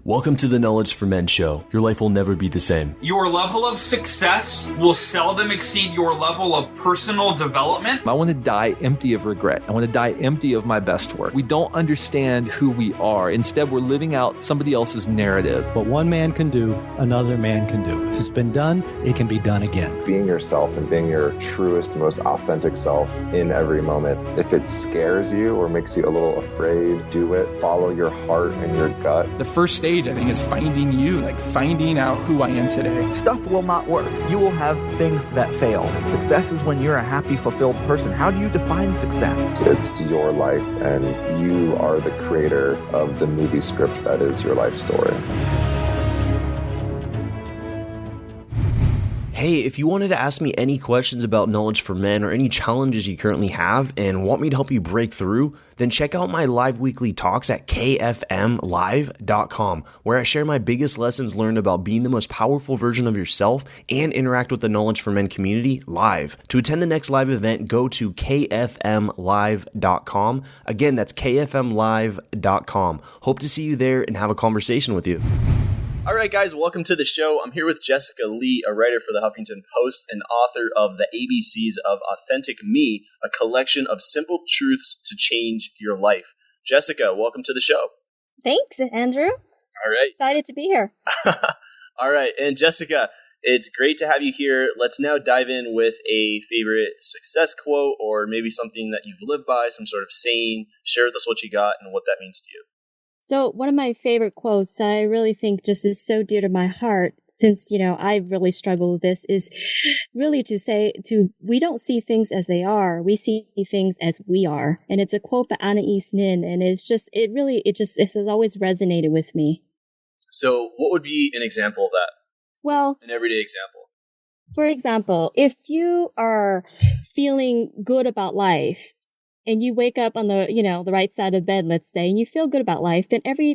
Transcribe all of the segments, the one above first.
Welcome to the Knowledge for Men show. Your life will never be the same. Your level of success will seldom exceed your level of personal development. I want to die empty of regret. I want to die empty of my best work. We don't understand who we are. Instead, we're living out somebody else's narrative. What one man can do, another man can do. If it's been done, it can be done again. Being yourself and being your truest, most authentic self in every moment. If it scares you or makes you a little afraid, do it. Follow your heart and your gut. The first stage, I think, is finding you, like finding out who I am today. Stuff will not work. You will have things that fail. Success is when you're a happy, fulfilled person. How do you define success? It's your life, and you are the creator of the movie script that is your life story. Hey, if you wanted to ask me any questions about Knowledge for Men or any challenges you currently have and want me to help you break through, then check out my live weekly talks at kfmlive.com, where I share my biggest lessons learned about being the most powerful version of yourself and interact with the Knowledge for Men community live. To attend the next live event, go to kfmlive.com. Again, that's kfmlive.com. Hope to see you there and have a conversation with you. All right, guys, welcome to the show. I'm here with Jessica Lee, a writer for the Huffington Post and author of The ABCs of Authentic Me, a collection of simple truths to change your life. Jessica, welcome to the show. Thanks, Andrew. All right. Excited to be here. All right. And Jessica, it's great to have you here. Let's now dive in with a favorite success quote or maybe something that you've lived by, some sort of saying. Share with us what you got and what that means to you. So one of my favorite quotes I really think just is so dear to my heart, since, I really struggle with this, is really to say we don't see things as they are. We see things as we are. And it's a quote by Anais Nin. And it has always resonated with me. So what would be an example of that? Well, an everyday example. For example, if you are feeling good about life, and you wake up on the, the right side of the bed, let's say, and you feel good about life, then every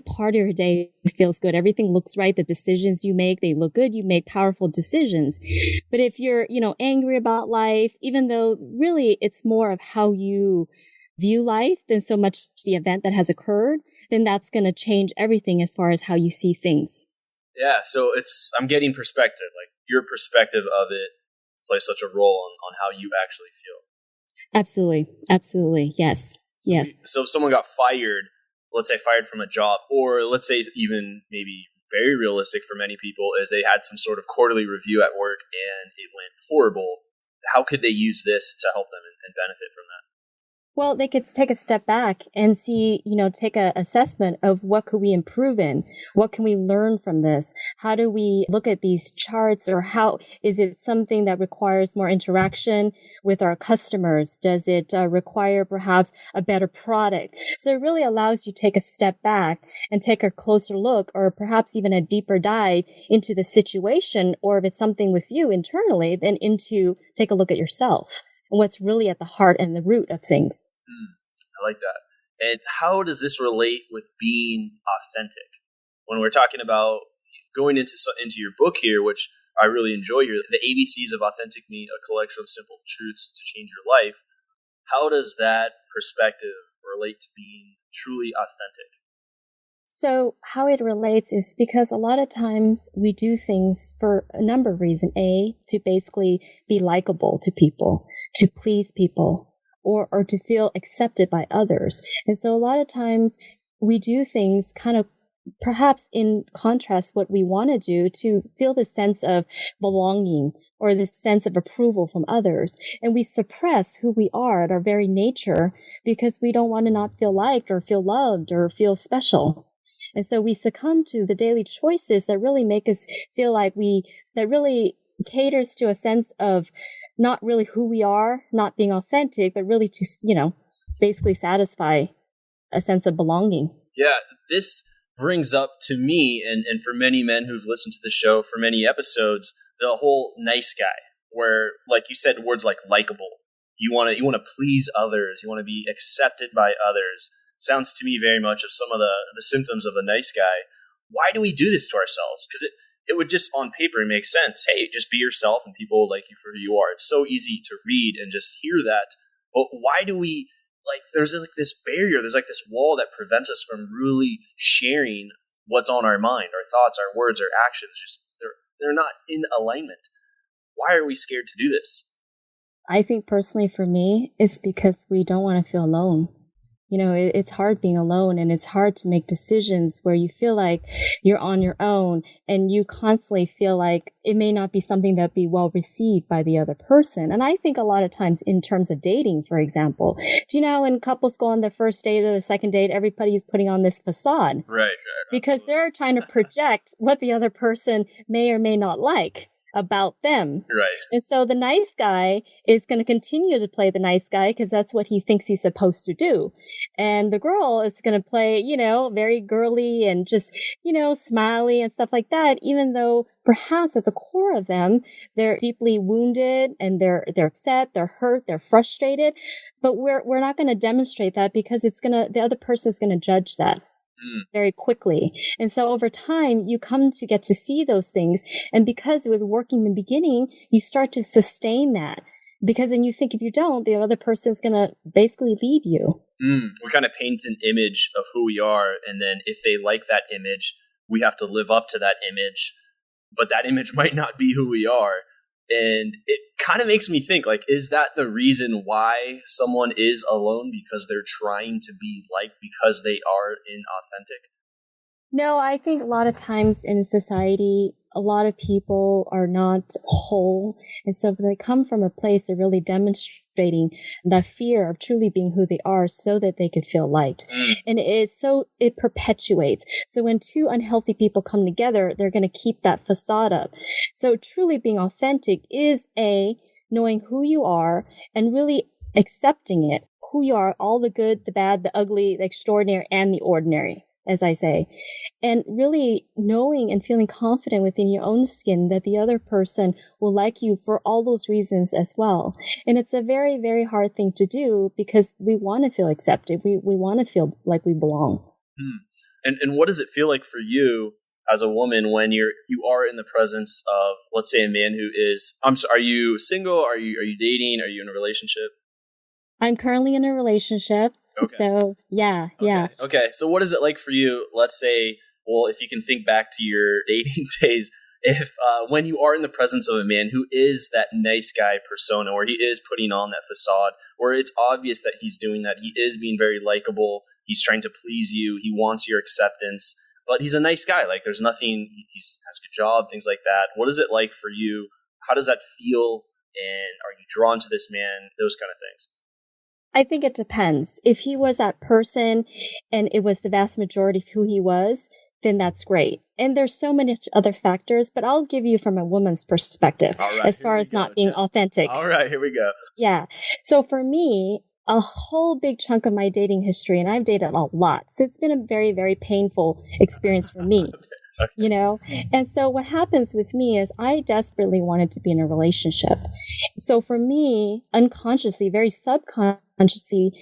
part of your day feels good. Everything looks right. The decisions you make, they look good. You make powerful decisions. But if you're, angry about life, even though really it's more of how you view life than so much the event that has occurred, then that's going to change everything as far as how you see things. Yeah. So I'm getting perspective, like your perspective of it plays such a role on how you actually feel. Absolutely. Absolutely. Yes. Yes. So if someone got fired, let's say fired from a job, or let's say even maybe very realistic for many people is they had some sort of quarterly review at work and it went horrible. How could they use this to help them and benefit from that? Well, they could take a step back and see, take an assessment of what could we improve in? What can we learn from this? How do we look at these charts, or how is it something that requires more interaction with our customers? Does it require perhaps a better product? So it really allows you to take a step back and take a closer look, or perhaps even a deeper dive into the situation, or if it's something with you internally, then take a look at yourself. What's really at the heart and the root of things. I like that. And how does this relate with being authentic? When we're talking about going into your book here, which I really enjoy here, the ABCs of Authentic Me, a collection of simple truths to change your life, how does that perspective relate to being truly authentic? So how it relates is because a lot of times we do things for a number of reasons. A, to basically be likable to people, to please people, or to feel accepted by others. And so a lot of times we do things kind of perhaps in contrast what we want to do to feel the sense of belonging or the sense of approval from others. And we suppress who we are at our very nature because we don't want to not feel liked or feel loved or feel special. And so we succumb to the daily choices that really make us feel like that really caters to a sense of not really who we are, not being authentic, but really to, basically satisfy a sense of belonging. Yeah, this brings up to me, and for many men who've listened to the show for many episodes, the whole nice guy, where, like you said, words like likable. You want to please others. You want to be accepted by others. Sounds to me very much of some of the symptoms of a nice guy. Why do we do this to ourselves? Because it would just on paper make sense. Hey, just be yourself and people will like you for who you are. It's so easy to read and just hear that. But why do we, there's this barrier, there's this wall that prevents us from really sharing what's on our mind, our thoughts, our words, our actions, just they're not in alignment. Why are we scared to do this? I think personally for me, it's because we don't want to feel alone. It's hard being alone, and it's hard to make decisions where you feel like you're on your own and you constantly feel like it may not be something that be well received by the other person. And I think a lot of times in terms of dating, for example, do you know when couples go on their first date or their second date, everybody's putting on this facade. Right. Because Absolutely. they're trying to project what the other person may or may not like about them. Right. And so the nice guy is going to continue to play the nice guy because that's what he thinks he's supposed to do. And the girl is going to play, very girly and just, smiley and stuff like that, even though perhaps at the core of them, they're deeply wounded and they're upset, they're hurt, they're frustrated. But we're not going to demonstrate that because the other person is going to judge that very quickly. And so over time, you come to get to see those things. And because it was working in the beginning, you start to sustain that. Because then you think if you don't, the other person is going to basically leave you. We kind of paint an image of who we are. And then if they like that image, we have to live up to that image. But that image might not be who we are. And it kind of makes me think, like, is that the reason why someone is alone? Because they're trying to be liked because they are inauthentic? No, I think a lot of times in society, a lot of people are not whole. And so they come from a place of really demonstrating the fear of truly being who they are so that they could feel liked. And it perpetuates. So when two unhealthy people come together, they're going to keep that facade up. So truly being authentic is knowing who you are and really accepting it, who you are, all the good, the bad, the ugly, the extraordinary, and the ordinary, as I say, and really knowing and feeling confident within your own skin that the other person will like you for all those reasons as well. And it's a very, very hard thing to do because we want to feel accepted. We want to feel like we belong. And what does it feel like for you as a woman when you are in the presence of, let's say, a man who is, are you single? Are you dating? Are you in a relationship? I'm currently in a relationship. Okay. So, yeah. Okay. So what is it like for you? Let's say, well, if you can think back to your dating days, if when you are in the presence of a man who is that nice guy persona, where he is putting on that facade, where it's obvious that he's doing that, he is being very likable, he's trying to please you, he wants your acceptance, but he's a nice guy. Like there's nothing, he has a good job, things like that. What is it like for you? How does that feel? And are you drawn to this man? Those kind of things. I think it depends. If he was that person and it was the vast majority of who he was, then that's great. And there's so many other factors, but I'll give you from a woman's perspective as far as not being authentic. All right, here we go. Yeah. So for me, a whole big chunk of my dating history, and I've dated a lot. So it's been a very, very painful experience for me. Okay. And so what happens with me is I desperately wanted to be in a relationship. So for me, unconsciously, very subconsciously,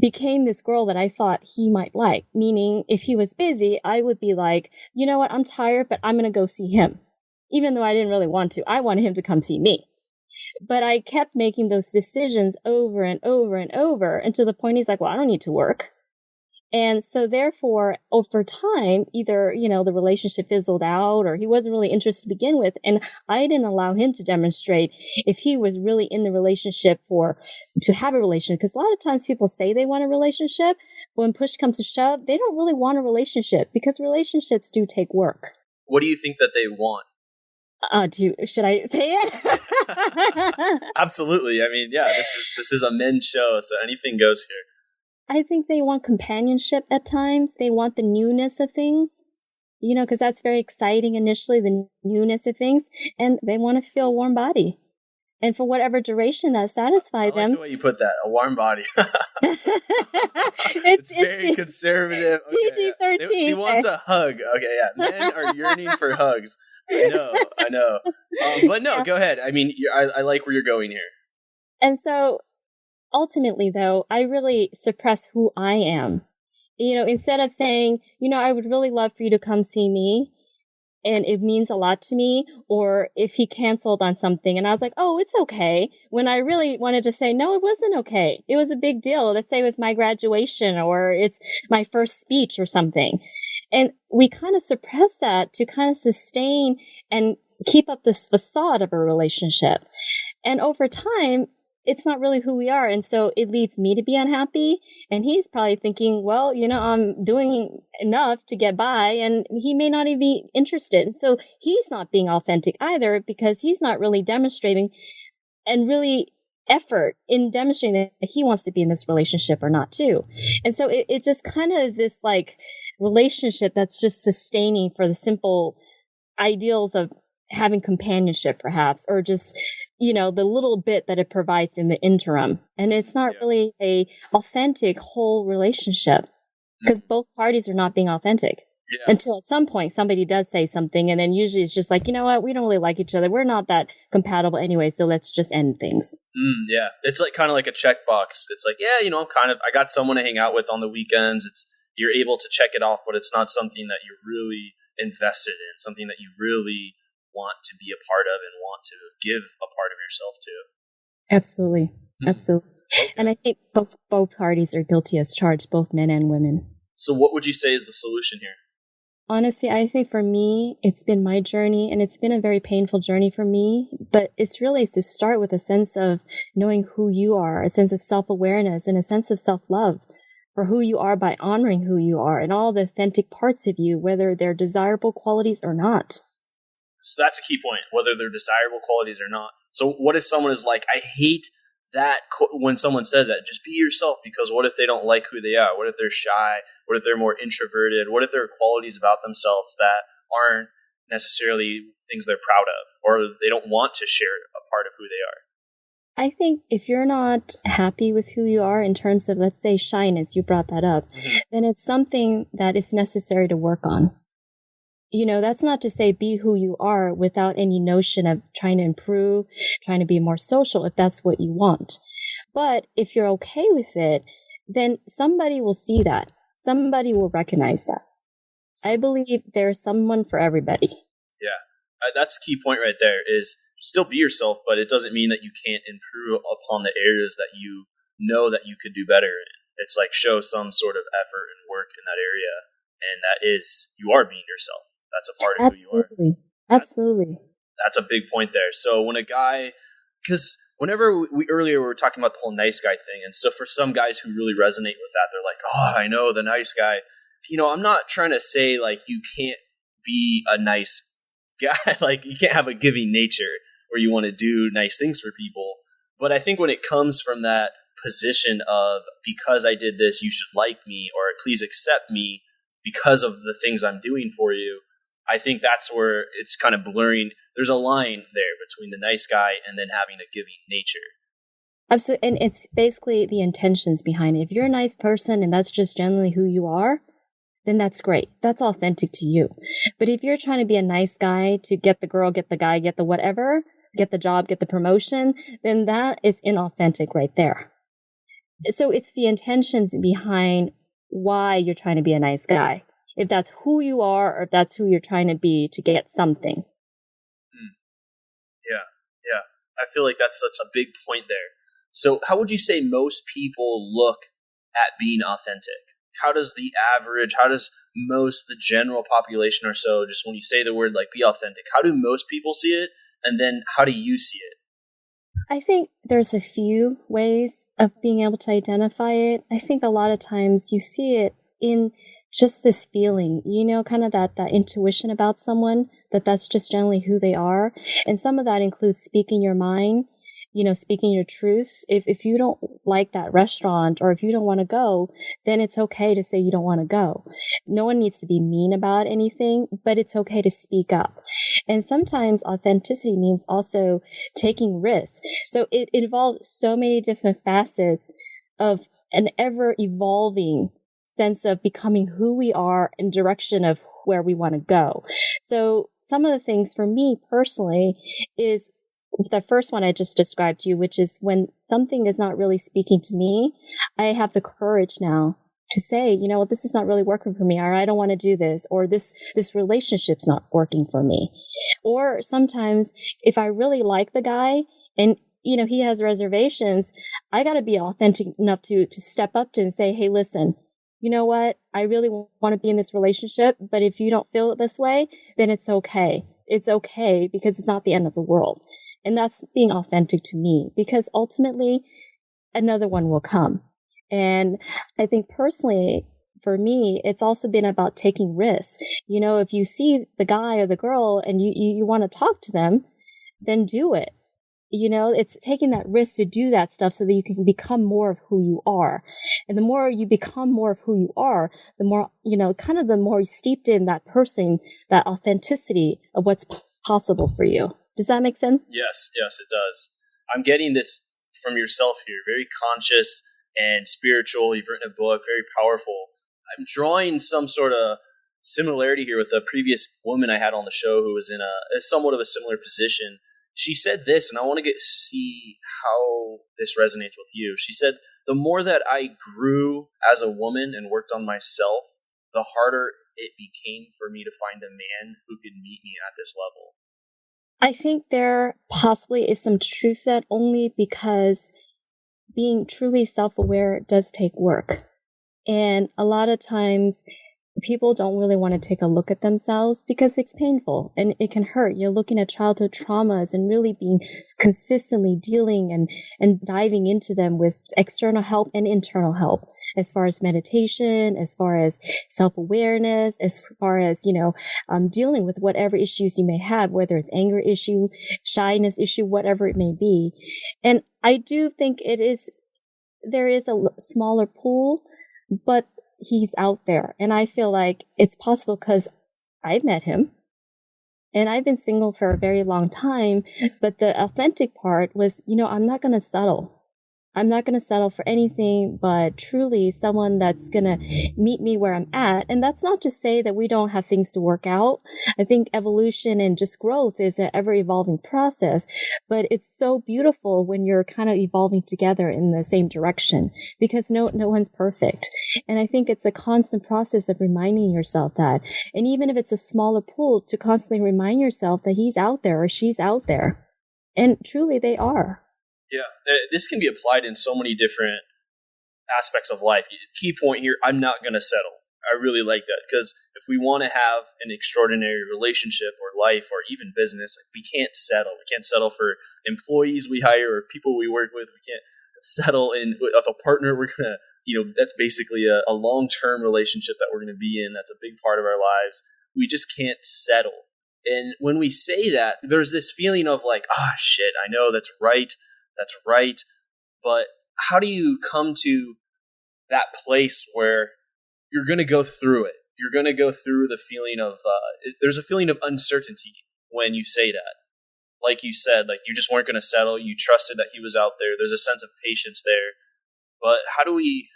became this girl that I thought he might like. Meaning, if he was busy, I would be like, you know what, I'm tired, but I'm going to go see him. Even though I didn't really want to. I wanted him to come see me. But I kept making those decisions over and over and over. And to the point he's like, well, I don't need to work. And so therefore, over time, either, the relationship fizzled out or he wasn't really interested to begin with. And I didn't allow him to demonstrate if he was really in the relationship to have a relationship. Because a lot of times people say they want a relationship. But when push comes to shove, they don't really want a relationship because relationships do take work. What do you think that they want? Should I say it? Absolutely. I mean, yeah, this is a men's show, so anything goes here. I think they want companionship at times. They want the newness of things, because that's very exciting initially, the newness of things. And they want to feel a warm body. And for whatever duration that satisfies them. I like the way you put that, a warm body. it's very conservative. Okay, PG-13. She wants a hug. Okay, yeah. Men are yearning for hugs. I know. But no, Go ahead. I mean, I like where you're going here. And so ultimately, though, I really suppress who I am. Instead of saying, I would really love for you to come see me. and it means a lot to me, or if he canceled on something and I was like, oh, it's okay, when I really wanted to say, no, it wasn't okay. It was a big deal. Let's say it was my graduation or it's my first speech or something. And we kind of suppress that to kind of sustain and keep up this facade of a relationship. And over time, it's not really who we are. And so it leads me to be unhappy. And he's probably thinking, well, I'm doing enough to get by, and he may not even be interested. And so he's not being authentic either, because he's not really demonstrating and really effort in demonstrating that he wants to be in this relationship or not too. And so it's just kind of this like relationship that's just sustaining for the simple ideals of having companionship perhaps, or just, the little bit that it provides in the interim. And it's not really a authentic whole relationship, because both parties are not being authentic until at some point somebody does say something. And then usually it's just like, you know what, we don't really like each other. We're not that compatible anyway. So let's just end things. Yeah. It's like kind of like a checkbox. It's like, I got someone to hang out with on the weekends. You're able to check it off, but it's not something that you're really invested in, something that you really want to be a part of and want to give a part of yourself to. Absolutely. Absolutely. Okay. And I think both parties are guilty as charged, both men and women. So what would you say is the solution here? Honestly, I think for me, it's been my journey, and it's been a very painful journey for me, but it's really to start with a sense of knowing who you are, a sense of self-awareness, and a sense of self-love for who you are by honoring who you are and all the authentic parts of you, whether they're desirable qualities or not. So that's a key point, whether they're desirable qualities or not. So what if someone is like, I hate that when someone says that, just be yourself, because what if they don't like who they are? What if they're shy? What if they're more introverted? What if there are qualities about themselves that aren't necessarily things they're proud of, or they don't want to share a part of who they are? I think if you're not happy with who you are in terms of, let's say, shyness, you brought that up, then it's something that is necessary to work on. That's not to say be who you are without any notion of trying to improve, trying to be more social, if that's what you want. But if you're okay with it, then somebody will see that. Somebody will recognize that. I believe there's someone for everybody. Yeah, that's a key point right there, is still be yourself, but it doesn't mean that you can't improve upon the areas that you know that you could do better in. It's like show some sort of effort and work in that area, and that is, you are being yourself. That's a part of who you are. Absolutely. That's a big point there. So when a guy, because whenever we earlier we were talking about the whole nice guy thing, and so for some guys who really resonate with that, they're like, oh, I know, the nice guy. I'm not trying to say like you can't be a nice guy, like you can't have a giving nature where you want to do nice things for people. But I think when it comes from that position of, because I did this, you should like me, or please accept me because of the things I'm doing for you, I think that's where it's kind of blurring. There's a line there between the nice guy and then having a giving nature. Absolutely. And it's basically the intentions behind it. If you're a nice person and that's just generally who you are, then that's great. That's authentic to you. But if you're trying to be a nice guy to get the girl, get the guy, get the whatever, get the job, get the promotion, then that is inauthentic right there. So it's the intentions behind why you're trying to be a nice guy. If that's who you are, or if that's who you're trying to be to get something. Yeah. I feel like that's such a big point there. So how would you say most people look at being authentic? How does the general population or so, just when you say the word like be authentic, how do most people see it? And then how do you see it? I think there's a few ways of being able to identify it. I think a lot of times you see it in just this feeling, kind of that intuition about someone, that's just generally who they are. And some of that includes speaking your mind, speaking your truth. If you don't like that restaurant, or if you don't want to go, then it's okay to say you don't want to go. No one needs to be mean about anything, but it's okay to speak up. And sometimes authenticity means also taking risks. So it involves so many different facets of an ever evolving sense of becoming who we are in direction of where we want to go. So some of the things for me personally is the first one I just described to you, which is when something is not really speaking to me, I have the courage now to say, you know, this is not really working for me, or I don't want to do this, or this relationship's not working for me. Or sometimes if I really like the guy and, you know, he has reservations, I got to be authentic enough to step up to and say, hey, listen, you know what? I really want to be in this relationship, but if you don't feel it this way, then it's okay. It's okay, because it's not the end of the world. And that's being authentic to me, because ultimately another one will come. And I think personally, for me, it's also been about taking risks. You know, if you see the guy or the girl and you want to talk to them, then do it. You know, it's taking that risk to do that stuff so that you can become more of who you are. And the more you become more of who you are, the more, you know, kind of the more steeped in that person, that authenticity of what's possible for you. Does that make sense? Yes, it does. I'm getting this from yourself here, very conscious and spiritual. You've written a book, very powerful. I'm drawing some sort of similarity here with a previous woman I had on the show who was in a somewhat of a similar position. She said this, and I want to see how this resonates with you. She said, the more that I grew as a woman and worked on myself, the harder it became for me to find a man who could meet me at this level. I think there possibly is some truth to that, only because being truly self-aware does take work. And a lot of times people don't really want to take a look at themselves because it's painful and it can hurt. You're looking at childhood traumas and really being consistently dealing and diving into them with external help and internal help, as far as meditation, as far as self-awareness, as far as, you know, dealing with whatever issues you may have, whether it's anger issue, shyness issue, whatever it may be. And I do think there is a smaller pool, but he's out there. And I feel like it's possible because I've met him and I've been single for a very long time. But the authentic part was, you know, I'm not going to settle. I'm not going to settle for anything but truly someone that's going to meet me where I'm at. And that's not to say that we don't have things to work out. I think evolution and just growth is an ever evolving process, but it's so beautiful when you're kind of evolving together in the same direction, because no one's perfect. And I think it's a constant process of reminding yourself that. And even if it's a smaller pool, to constantly remind yourself that he's out there or she's out there. And truly they are. Yeah, this can be applied in so many different aspects of life. Key point here, I'm not going to settle. I really like that, because if we want to have an extraordinary relationship or life or even business, like, we can't settle. We can't settle for employees we hire or people we work with. We can't settle with a partner. We're going to, you know, that's basically a long-term relationship that we're going to be in. That's a big part of our lives. We just can't settle. And when we say that, there's this feeling of like, shit, I know that's right. But how do you come to that place where you're going to go through it? You're going to go through the feeling of, there's a feeling of uncertainty when you say that. Like you said, like, you just weren't going to settle. You trusted that he was out there. There's a sense of patience there. But how do we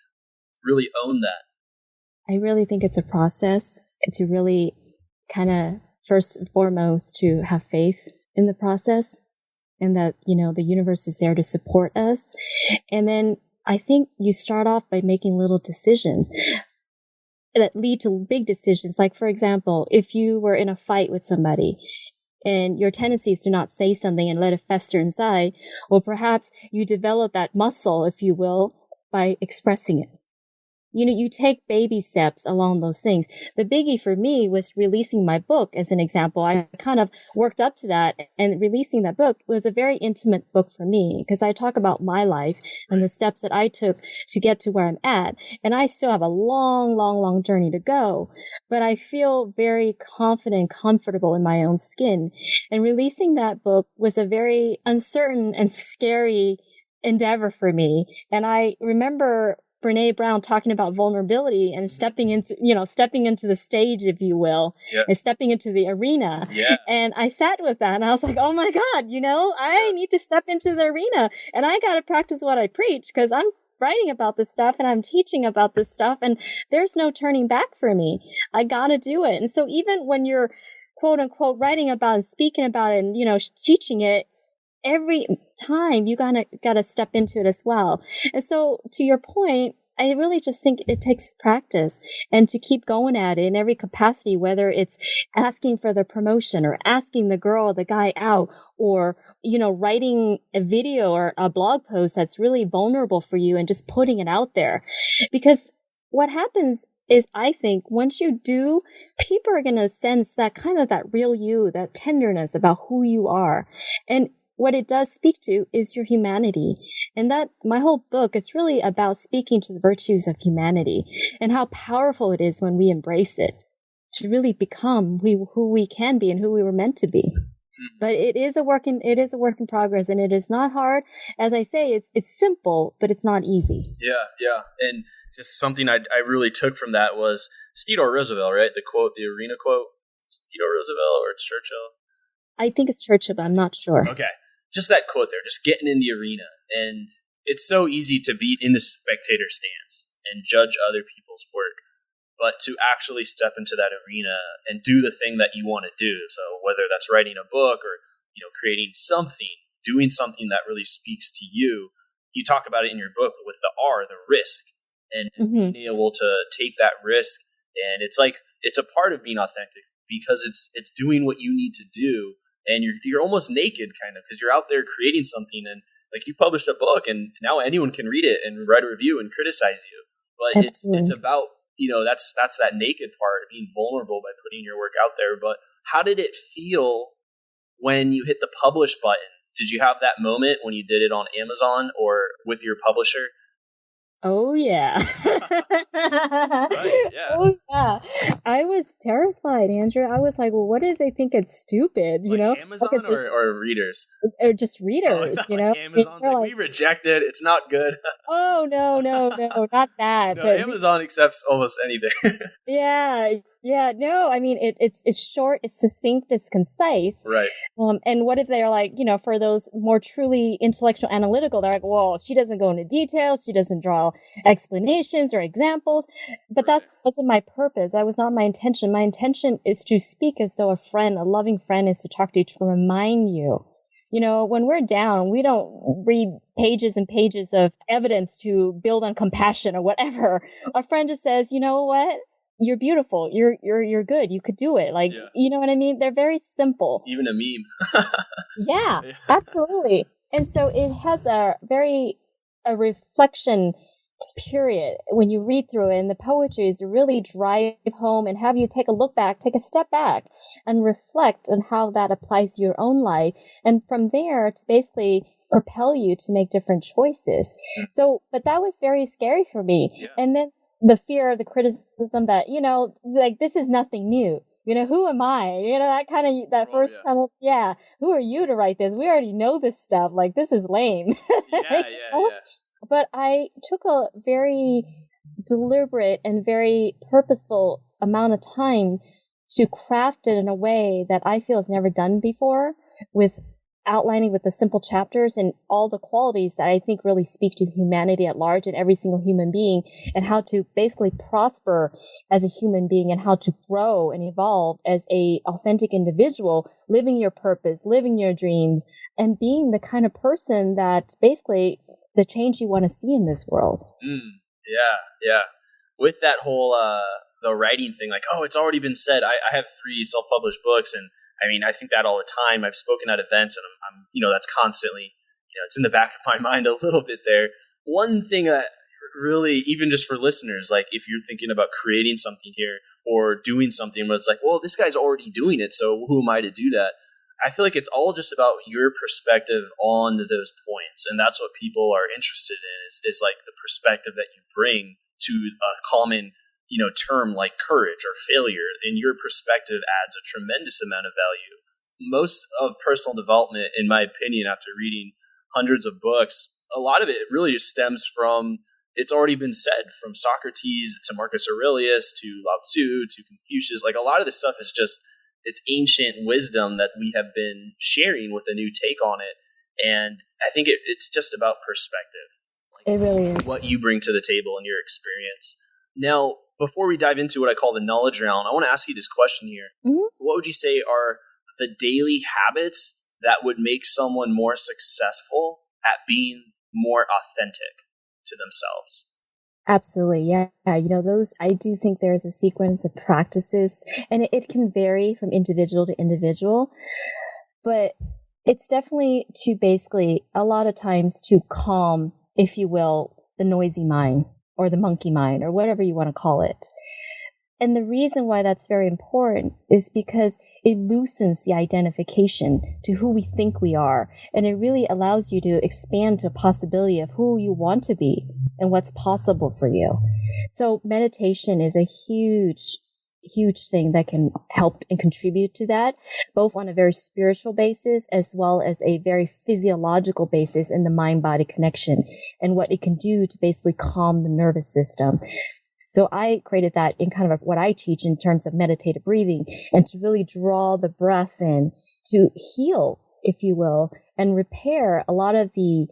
really own that? I really think it's a process to really kind of, first and foremost, to have faith in the process. And that, you know, the universe is there to support us. And then I think you start off by making little decisions that lead to big decisions. Like, for example, if you were in a fight with somebody and your tendency is to not say something and let it fester inside, or perhaps you develop that muscle, if you will, by expressing it. You know, you take baby steps along those things. The biggie for me was releasing my book as an example. I kind of worked up to that, and releasing that book was a very intimate book for me, because I talk about my life and the steps that I took to get to where I'm at. And I still have a long journey to go, but I feel very confident and comfortable in my own skin. And releasing that book was a very uncertain and scary endeavor for me. And I remember Brene Brown talking about vulnerability and stepping into the stage, if you will, and stepping into the arena. Yeah. And I sat with that and I was like, oh my God, you know, I need to step into the arena and I got to practice what I preach, because I'm writing about this stuff and I'm teaching about this stuff, and there's no turning back for me. I got to do it. And so even when you're quote unquote writing about and speaking about it and, you know, teaching it, every time you gotta step into it as well. And so to your point, I really just think it takes practice and to keep going at it in every capacity, whether it's asking for the promotion or asking the girl or the guy out, or, writing a video or a blog post that's really vulnerable for you and just putting it out there. Because what happens is, I think, once you do, people are going to sense that kind of that real you, that tenderness about who you are. And what it does speak to is your humanity. And that my whole book is really about speaking to the virtues of humanity and how powerful it is when we embrace it to really become who we can be and who we were meant to be. But it is a work in progress, and it is not hard. As I say, it's simple, but it's not easy. Yeah. And just something I really took from that was Theodore Roosevelt, right? The quote, the arena quote. It's Theodore Roosevelt or it's Churchill? I think it's Churchill, but I'm not sure. Okay. Just that quote there, just getting in the arena. And it's so easy to be in the spectator stance and judge other people's work, but to actually step into that arena and do the thing that you want to do. So whether that's writing a book or, creating something, doing something that really speaks to you, you talk about it in your book with the R, the risk, and being able to take that risk. And it's like, it's a part of being authentic because it's doing what you need to do. And you're almost naked kind of, because you're out there creating something, and like you published a book and now anyone can read it and write a review and criticize you. But it's about, that's that naked part, being vulnerable by putting your work out there. But how did it feel when you hit the publish button? Did you have that moment when you did it on Amazon or with your publisher? Oh, yeah. Right, yeah. Oh, yeah. I was terrified, Andrew. I was like, well, what if they think it's stupid? Amazon or readers? Or just readers, Amazon's like, we reject it. It's not good. Oh, no, not that. No, but Amazon accepts almost anything. Yeah. No, I mean, it's short, it's succinct, it's concise. Right. And what if they're like, for those more truly intellectual analytical, they're like, well, she doesn't go into details. She doesn't draw explanations or examples. But that wasn't my purpose. That was not my intention. My intention is to speak as though a loving friend is to talk to you, to remind you. When we're down, we don't read pages and pages of evidence to build on compassion or whatever. A friend just says, you know what? You're beautiful. You're good. You could do it. You know what I mean? They're very simple. Even a meme. Yeah, absolutely. And so it has a reflection period when you read through it, and the poetry is to really drive home and have you take a step back and reflect on how that applies to your own life. And from there to basically propel you to make different choices. So, but that was very scary for me. Yeah. And then the fear of the criticism that, this is nothing new. Who am I? That kind of, that first kind of, who are you to write this? We already know this stuff. Like, this is lame. Yeah. But I took a very deliberate and very purposeful amount of time to craft it in a way that I feel is never done before, with outlining with the simple chapters and all the qualities that I think really speak to humanity at large and every single human being, and how to basically prosper as a human being and how to grow and evolve as a authentic individual, living your purpose, living your dreams, and being the kind of person that basically the change you want to see in this world. Yeah. With that whole, the writing thing, like, it's already been said. I have 3 self-published books, and I mean, I think that all the time. I've spoken at events, and I'm that's constantly, it's in the back of my mind a little bit there. One thing that really, even just for listeners, like if you're thinking about creating something here or doing something where it's like, well, this guy's already doing it, so who am I to do that? I feel like it's all just about your perspective on those points. And that's what people are interested in is like the perspective that you bring to a common term like courage or failure. And your perspective adds a tremendous amount of value. Most of personal development, in my opinion, after reading hundreds of books, a lot of it really just stems from, it's already been said, from Socrates to Marcus Aurelius to Lao Tzu to Confucius. Like a lot of this stuff is just, it's ancient wisdom that we have been sharing with a new take on it. And I think it's just about perspective. It really is. What you bring to the table in your experience. Now, before we dive into what I call the knowledge round, I want to ask you this question here. Mm-hmm. What would you say are the daily habits that would make someone more successful at being more authentic to themselves? Absolutely. Yeah. I do think there's a sequence of practices, and it can vary from individual to individual, but it's definitely to basically a lot of times to calm, if you will, the noisy mind or the monkey mind or whatever you want to call it. And the reason why that's very important is because it loosens the identification to who we think we are. And it really allows you to expand to a possibility of who you want to be and what's possible for you. So meditation is a huge thing that can help and contribute to that, both on a very spiritual basis as well as a very physiological basis in the mind-body connection and what it can do to basically calm the nervous system. So I created that in kind of what I teach in terms of meditative breathing, and to really draw the breath in to heal, if you will, and repair a lot of the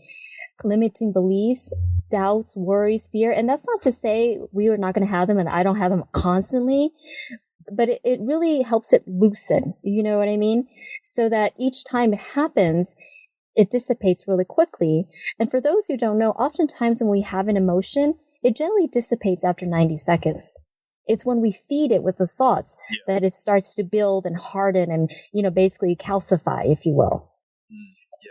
limiting beliefs, doubts, worries, fear. And that's not to say we are not going to have them and I don't have them constantly, but it really helps it loosen, you know what I mean? So that each time it happens, it dissipates really quickly. And for those who don't know, oftentimes when we have an emotion, it generally dissipates after 90 seconds. It's when we feed it with the thoughts that it starts to build and harden and, basically calcify, if you will.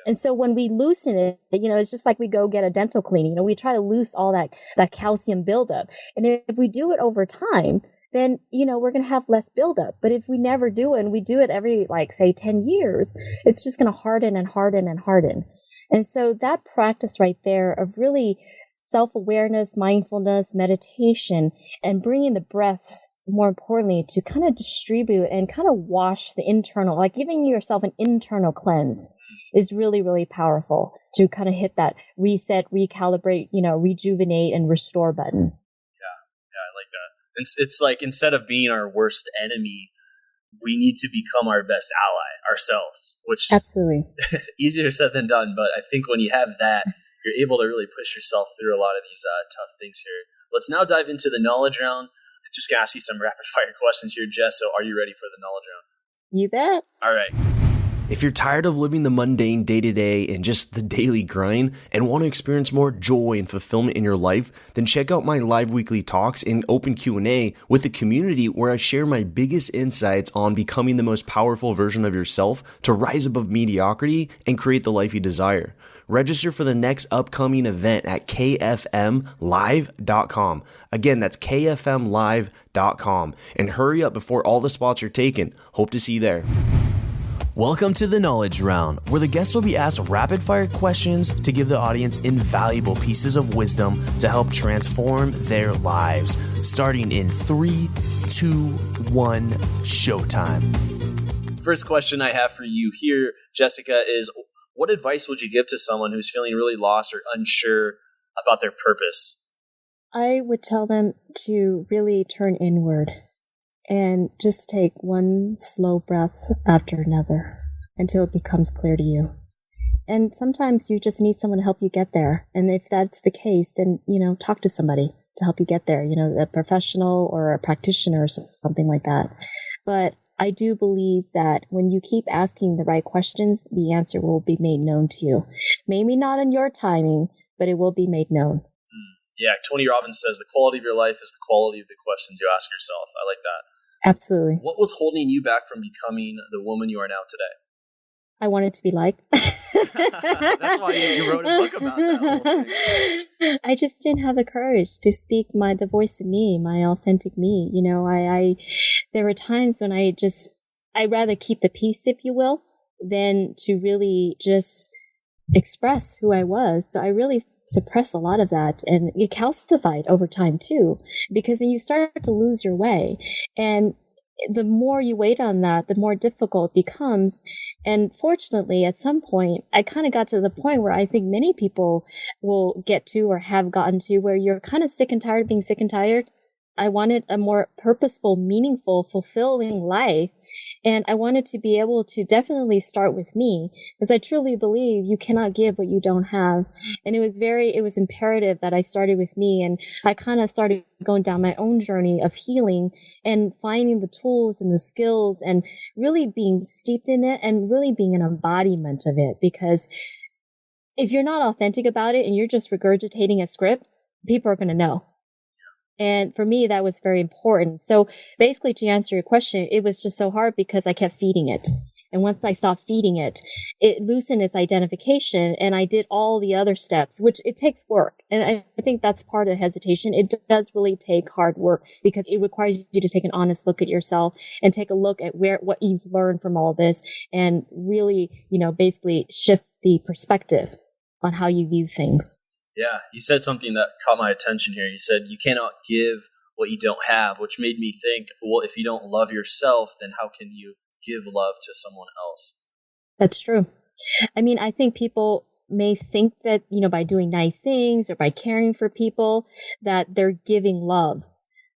And so when we loosen it, it's just like we go get a dental cleaning. We try to loose all that calcium buildup. And if we do it over time, then, we're going to have less buildup. But if we never do it and we do it every, say 10 years, it's just going to harden and harden and harden. And so that practice right there of really self-awareness, mindfulness, meditation, and bringing the breath, more importantly, to kind of distribute and kind of wash the internal, like giving yourself an internal cleanse is really, really powerful to kind of hit that reset, recalibrate, rejuvenate and restore button. Yeah, I like that. It's like instead of being our worst enemy, we need to become our best ally ourselves, which absolutely easier said than done. But I think when you have that, you're able to really push yourself through a lot of these tough things here. Let's now dive into the knowledge round. I'm just going to ask you some rapid fire questions here, Jess. So are you ready for the knowledge round? You bet. All right. If you're tired of living the mundane day-to-day and just the daily grind and want to experience more joy and fulfillment in your life, then check out my live weekly talks and open Q&A with the community where I share my biggest insights on becoming the most powerful version of yourself to rise above mediocrity and create the life you desire. Register for the next upcoming event at kfmlive.com. Again, that's kfmlive.com. And hurry up before all the spots are taken. Hope to see you there. Welcome to the Knowledge Round, where the guests will be asked rapid-fire questions to give the audience invaluable pieces of wisdom to help transform their lives. Starting in 3, 2, 1, showtime. First question I have for you here, Jessica, is what advice would you give to someone who's feeling really lost or unsure about their purpose? I would tell them to really turn inward and just take one slow breath after another until it becomes clear to you. And sometimes you just need someone to help you get there. And if that's the case, then, talk to somebody to help you get there, a professional or a practitioner or something like that. But I do believe that when you keep asking the right questions, the answer will be made known to you. Maybe not in your timing, but it will be made known. Yeah, Tony Robbins says the quality of your life is the quality of the questions you ask yourself. I like that. Absolutely. What was holding you back from becoming the woman you are now today? I wanted to be liked. That's why you wrote a book about that whole thing. I just didn't have the courage to speak the voice of me, my authentic me. There were times when I'd rather keep the peace, if you will, than to really just express who I was. So I really suppressed a lot of that, and it calcified over time too, because then you start to lose your way. And the more you wait on that, the more difficult it becomes. And fortunately, at some point, I kind of got to the point where I think many people will get to or have gotten to, where you're kind of sick and tired of being sick and tired. I wanted a more purposeful, meaningful, fulfilling life. And I wanted to be able to definitely start with me, because I truly believe you cannot give what you don't have. And it was imperative that I started with me. And I kind of started going down my own journey of healing and finding the tools and the skills and really being steeped in it and really being an embodiment of it. Because if you're not authentic about it and you're just regurgitating a script, people are going to know. And for me, that was very important. So basically, to answer your question, it was just so hard because I kept feeding it. And once I stopped feeding it, it loosened its identification, and I did all the other steps, which it takes work. And I think that's part of hesitation. It does really take hard work because it requires you to take an honest look at yourself and take a look at what you've learned from all this and really, basically shift the perspective on how you view things. Yeah, you said something that caught my attention here. You said you cannot give what you don't have, which made me think, well, if you don't love yourself, then how can you give love to someone else? That's true. I mean, I think people may think that, by doing nice things or by caring for people, that they're giving love.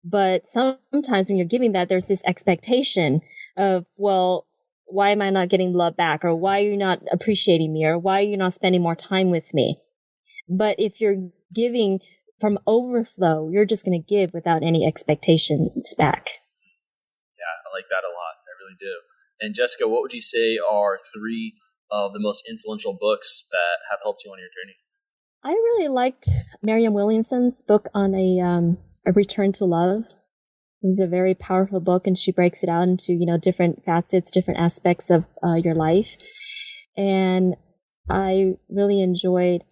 But sometimes when you're giving that, there's this expectation of, well, why am I not getting love back? Or why are you not appreciating me? Or why are you not spending more time with me? But if you're giving from overflow, you're just going to give without any expectations back. Yeah, I like that a lot. I really do. And Jessica, what would you say are 3 of the most influential books that have helped you on your journey? I really liked Marianne Williamson's book on a return to love. It was a very powerful book, and she breaks it out into, different facets, different aspects of your life. And I really enjoyed,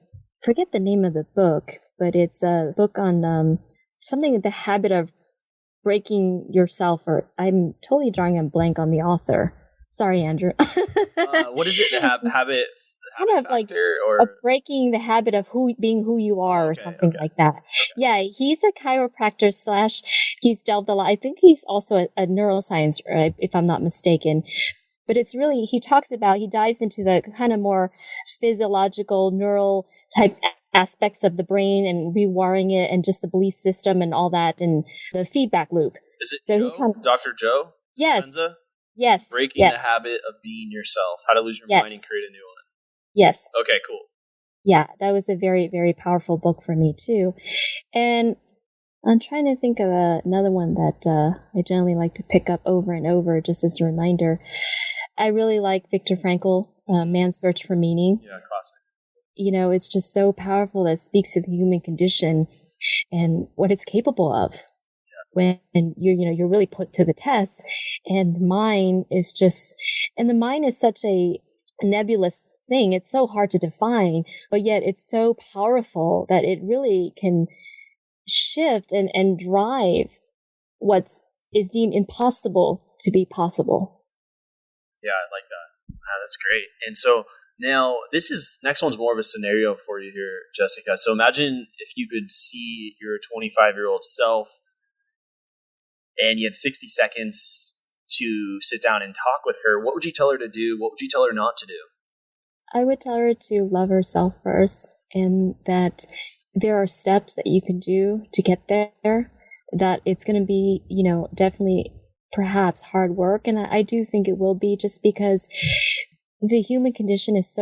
forget the name of the book, but it's a book on something, the habit of breaking yourself, or I'm totally drawing a blank on the author. Sorry, Andrew. What is it? The habit kind of like breaking the habit of being who you are, or something like that. Okay. Yeah, he's a chiropractor / he's delved a lot. I think he's also a neuroscience, if I'm not mistaken. But it's really, he dives into the kind of more physiological, neural type aspects of the brain and rewiring it and just the belief system and all that and the feedback loop. Is it Joe? Dr. Joe? Yes. Dispenza? Yes. Breaking the habit of being yourself. How to lose your mind and create a new one. Yes. Okay, cool. Yeah, that was a very, very powerful book for me too. And I'm trying to think of another one that I generally like to pick up over and over just as a reminder. I really like Viktor Frankl, Man's Search for Meaning. Yeah, classic. It's just so powerful that it speaks to the human condition and what it's capable of. When you're really put to the test, and the mind is such a nebulous thing. It's so hard to define, but yet it's so powerful that it really can shift and drive what is deemed impossible to be possible. Yeah, I like that. That's great. And so now next one's more of a scenario for you here, Jessica. So imagine if you could see your 25-year-old self and you had 60 seconds to sit down and talk with her. What would you tell her to do? What would you tell her not to do? I would tell her to love herself first, and that there are steps that you can do to get there, that it's going to be, definitely perhaps hard work. And I do think it will be, just because the human condition is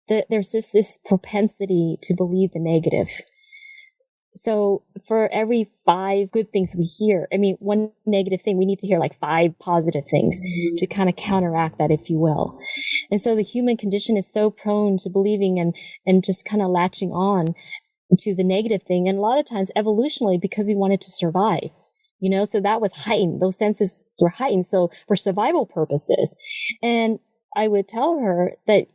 there's just this propensity to believe the negative. So for every 5 good things we hear, one negative thing, we need to hear like 5 positive things to kind of counteract that, if you will. And so the human condition is so prone to believing and just kind of latching on to the negative thing. And a lot of times evolutionally, because we wanted to survive, so that was heightened. Those senses were heightened. So for survival purposes. And I would tell her that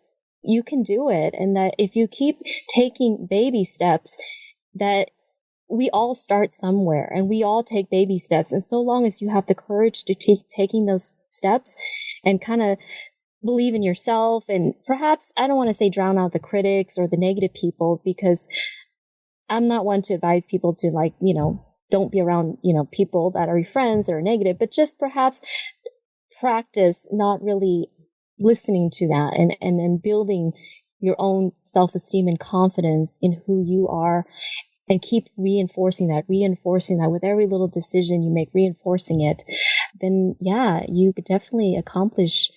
you can do it. And that if you keep taking baby steps, that we all start somewhere and we all take baby steps. And so long as you have the courage to taking those steps and kind of believe in yourself, and perhaps, I don't want to say drown out the critics or the negative people, because I'm not one to advise people to don't be around, people that are your friends that are negative, but just perhaps practice not really listening to that and building your own self-esteem and confidence in who you are. And keep reinforcing that with every little decision you make, reinforcing it, then you could definitely accomplish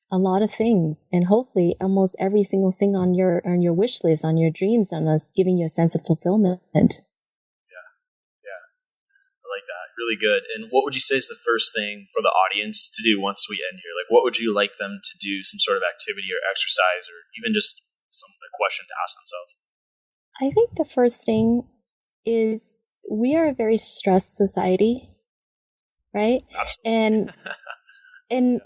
a lot of things, and hopefully almost every single thing on your wish list, on your dreams, on us, giving you a sense of fulfillment. Yeah, I like that. Really good. And what would you say is the first thing for the audience to do once we end here? Like, what would you like them to do? Some sort of activity or exercise, or even just a question to ask themselves? I think the first thing is we are a very stressed society, right? Absolutely. And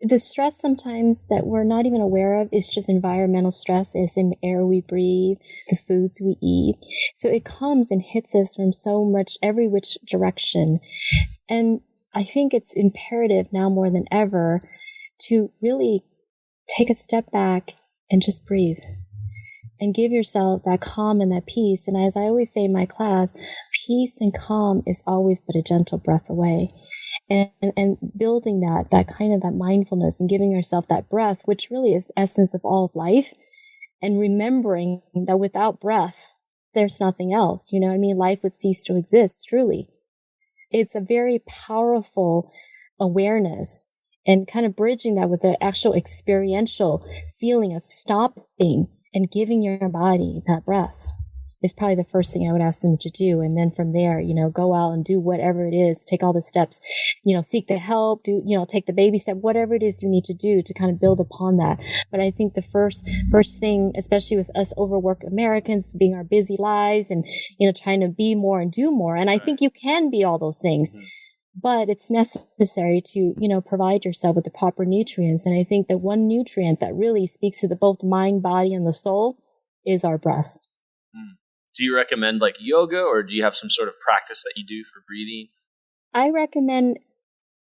the stress sometimes that we're not even aware of is just environmental stress. It's in the air we breathe, the foods we eat. So it comes and hits us from so much, every which direction. And I think it's imperative now more than ever to really take a step back and just breathe and give yourself that calm and that peace. And as I always say in my class, peace and calm is always but a gentle breath away. And building that kind of that mindfulness and giving yourself that breath, which really is the essence of all of life, and remembering that without breath, there's nothing else. You know what I mean? Life would cease to exist, truly. It's a very powerful awareness, and kind of bridging that with the actual experiential feeling of stopping and giving your body that breath is probably the first thing I would ask them to do. And then from there, go out and do whatever it is, take all the steps, seek the help, take the baby step, whatever it is you need to do to kind of build upon that. But I think the first thing, especially with us overworked Americans, being our busy lives and, trying to be more and do more. And I think you can be all those things, but it's necessary to, provide yourself with the proper nutrients. And I think that one nutrient that really speaks to both the mind, body, and the soul is our breath. Do you recommend like yoga, or do you have some sort of practice that you do for breathing? I recommend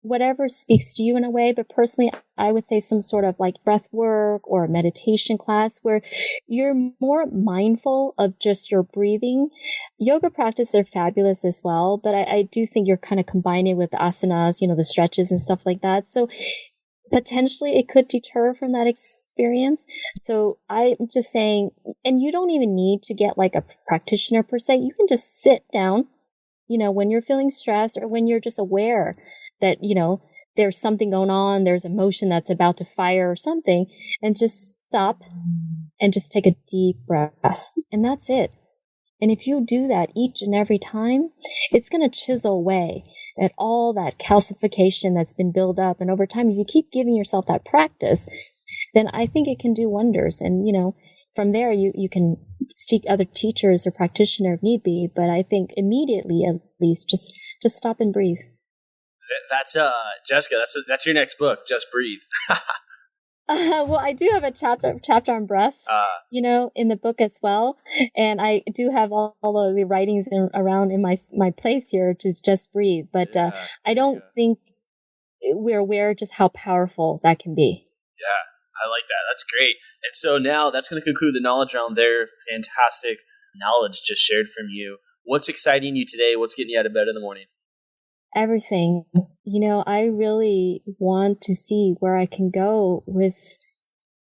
whatever speaks to you in a way, but personally, I would say some sort of like breath work or a meditation class where you're more mindful of just your breathing. Yoga practices are fabulous as well, but I do think you're kind of combining with the asanas, the stretches and stuff like that. So potentially it could deter from that experience. So I'm just saying, and you don't even need to get like a practitioner per se. You can just sit down, when you're feeling stressed or when you're just aware that, there's something going on, there's emotion that's about to fire or something, and just stop and just take a deep breath. And that's it. And if you do that each and every time, it's going to chisel away at all that calcification that's been built up. And over time, if you keep giving yourself that practice, then I think it can do wonders. And, from there, you can seek other teachers or practitioner if need be. But I think immediately, at least, just stop and breathe. That's Jessica. That's your next book. Just breathe. Well, I do have a chapter on breath, in the book as well. And I do have all of the writings around in my place here, which is Just Breathe. But I don't think we're aware just how powerful that can be. Yeah, I like that. That's great. And so now that's going to conclude the knowledge round there. Fantastic knowledge just shared from you. What's exciting you today? What's getting you out of bed in the morning? Everything. I really want to see where I can go with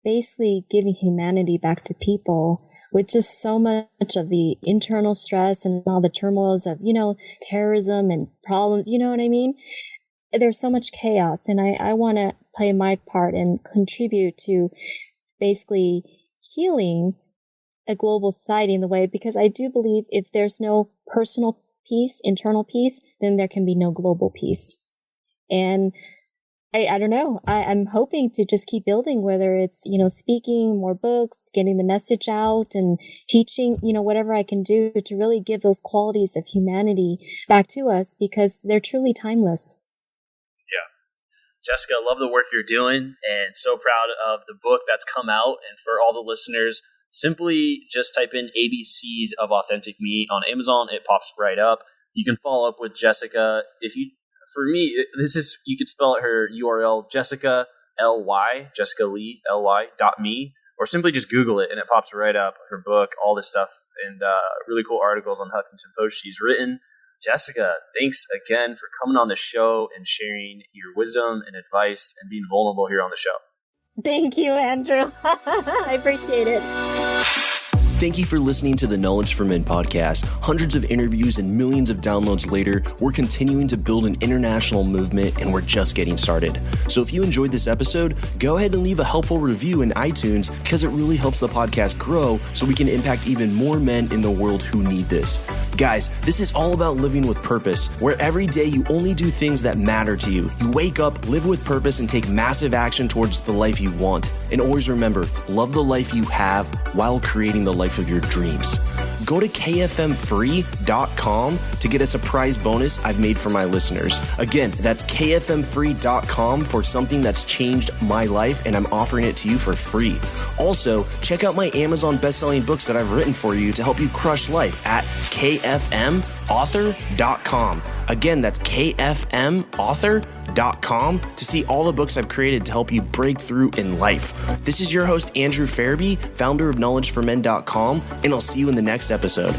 basically giving humanity back to people with just so much of the internal stress and all the turmoils of, terrorism and problems. You know what I mean? There's so much chaos, and I want to play my part and contribute to basically healing a global society in the way, because I do believe if there's no personal peace, internal peace, then there can be no global peace. And I don't know. I'm hoping to just keep building, whether it's, speaking more books, getting the message out and teaching, whatever I can do to really give those qualities of humanity back to us, because they're truly timeless. Jessica, I love the work you're doing and so proud of the book that's come out. And for all the listeners, simply just type in ABCs of Authentic Me on Amazon. It pops right up. You can follow up with Jessica. For me, you could spell out her URL, Jessica Lee, ly.me, or simply just Google it and it pops right up. Her book, all this stuff, and really cool articles on Huffington Post she's written. Jessica, thanks again for coming on the show and sharing your wisdom and advice and being vulnerable here on the show. Thank you, Andrew. I appreciate it. Thank you for listening to the Knowledge for Men podcast. Hundreds of interviews and millions of downloads later, we're continuing to build an international movement, and we're just getting started. So if you enjoyed this episode, go ahead and leave a helpful review in iTunes, because it really helps the podcast grow so we can impact even more men in the world who need this. Guys, this is all about living with purpose, where every day you only do things that matter to you. You wake up, live with purpose, and take massive action towards the life you want. And always remember, love the life you have while creating the life of your dreams. go to kfmfree.com to get a surprise bonus I've made for my listeners. Again, that's kfmfree.com for something that's changed my life, and I'm offering it to you for free. Also, check out my Amazon best-selling books that I've written for you to help you crush life at kfmauthor.com. Again, that's kfmauthor.com to see all the books I've created to help you break through in life. This is your host, Andrew Farabee, founder of knowledgeformen.com, and I'll see you in the next episode.